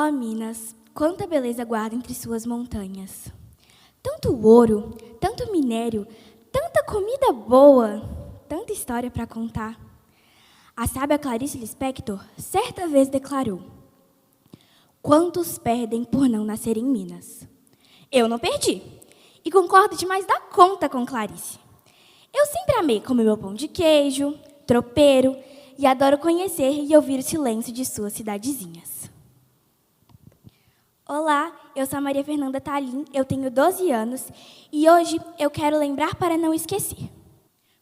Ó Minas, quanta beleza guarda entre suas montanhas. Tanto ouro, tanto minério, tanta comida boa, tanta história para contar. A sábia Clarice Lispector certa vez declarou: quantos perdem por não nascer em Minas? Eu não perdi, e concordo demais da conta com Clarice. Eu sempre amei comer meu pão de queijo, tropeiro, e adoro conhecer e ouvir o silêncio de suas cidadezinhas. Olá, eu sou a Maria Fernanda Talim, eu tenho 12 anos e hoje eu quero lembrar para não esquecer.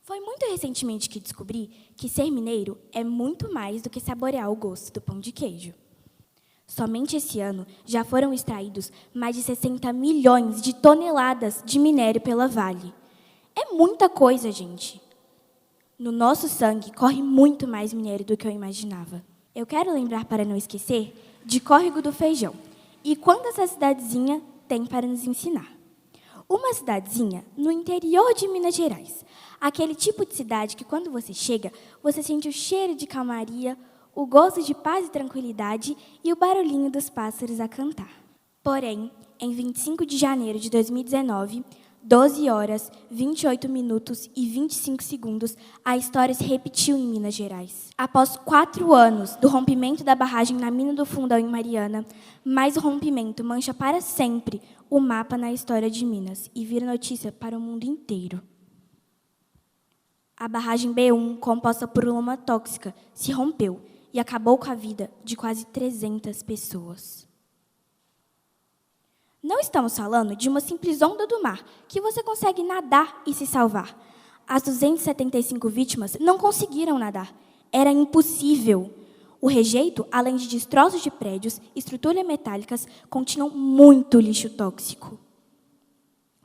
Foi muito recentemente que descobri que ser mineiro é muito mais do que saborear o gosto do pão de queijo. Somente esse ano já foram extraídos mais de 60 milhões de toneladas de minério pela Vale. É muita coisa, gente. No nosso sangue corre muito mais minério do que eu imaginava. Eu quero lembrar para não esquecer de Córrego do Feijão. E quanto essa cidadezinha tem para nos ensinar? Uma cidadezinha no interior de Minas Gerais. Aquele tipo de cidade que, quando você chega, você sente o cheiro de calmaria, o gosto de paz e tranquilidade e o barulhinho dos pássaros a cantar. Porém, em 25 de janeiro de 2019, 12 horas, 28 minutos e 25 segundos, a história se repetiu em Minas Gerais. Após 4 anos do rompimento da barragem na Mina do Fundão, em Mariana, mais o rompimento mancha para sempre o mapa na história de Minas e vira notícia para o mundo inteiro. A barragem B1, composta por lama tóxica, se rompeu e acabou com a vida de quase 300 pessoas. Não estamos falando de uma simples onda do mar, que você consegue nadar e se salvar. As 275 vítimas não conseguiram nadar. Era impossível. O rejeito, além de destroços de prédios, estruturas metálicas, continham muito lixo tóxico.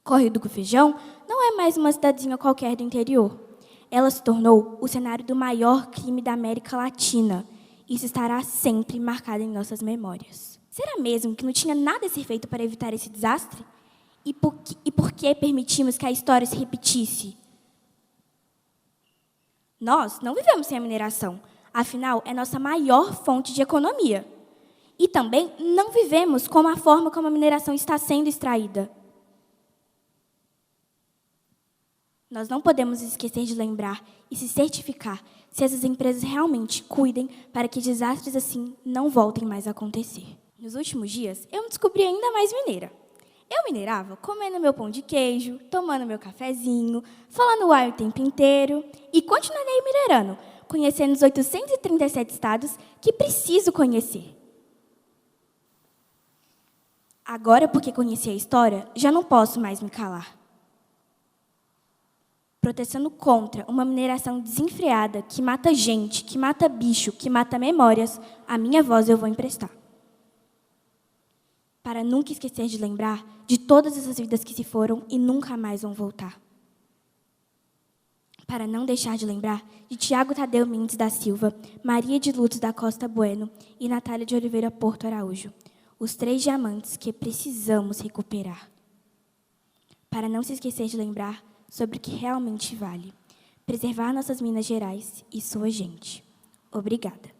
Córrego do Feijão não é mais uma cidadezinha qualquer do interior. Ela se tornou o cenário do maior crime da América Latina. Isso estará sempre marcado em nossas memórias. Será mesmo que não tinha nada a ser feito para evitar esse desastre? E por que permitimos que a história se repetisse? Nós não vivemos sem a mineração. Afinal, é nossa maior fonte de economia. E também não vivemos com a forma como a mineração está sendo extraída. Nós não podemos esquecer de lembrar e se certificar se essas empresas realmente cuidem para que desastres assim não voltem mais a acontecer. Nos últimos dias, eu me descobri ainda mais mineira. Eu minerava comendo meu pão de queijo, tomando meu cafezinho, falando uai o tempo inteiro e continuarei minerando, conhecendo os 837 estados que preciso conhecer. Agora, porque conheci a história, já não posso mais me calar. Protestando contra uma mineração desenfreada que mata gente, que mata bicho, que mata memórias, a minha voz eu vou emprestar. Para nunca esquecer de lembrar de todas essas vidas que se foram e nunca mais vão voltar. Para não deixar de lembrar de Tiago Tadeu Mendes da Silva, Maria de Lourdes da Costa Bueno e Natália de Oliveira Porto Araújo, os 3 diamantes que precisamos recuperar. Para não se esquecer de lembrar sobre o que realmente vale, preservar nossas Minas Gerais e sua gente. Obrigada.